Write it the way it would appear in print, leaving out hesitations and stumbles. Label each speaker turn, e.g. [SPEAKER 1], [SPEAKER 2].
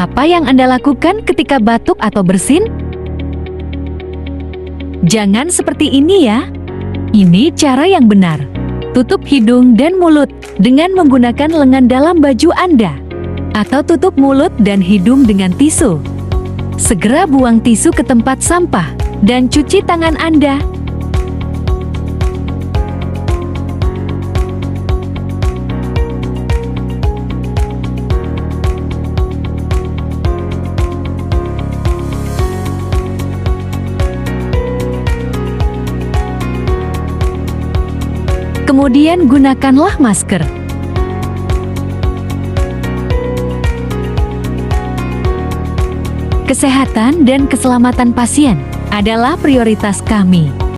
[SPEAKER 1] Apa yang Anda lakukan ketika batuk atau bersin? Jangan seperti ini ya. Ini cara yang benar. Tutup hidung dan mulut dengan menggunakan lengan dalam baju Anda. Atau tutup mulut dan hidung dengan tisu. Segera buang tisu ke tempat sampah dan cuci tangan Anda. Kemudian gunakanlah masker. Kesehatan dan keselamatan pasien adalah prioritas kami.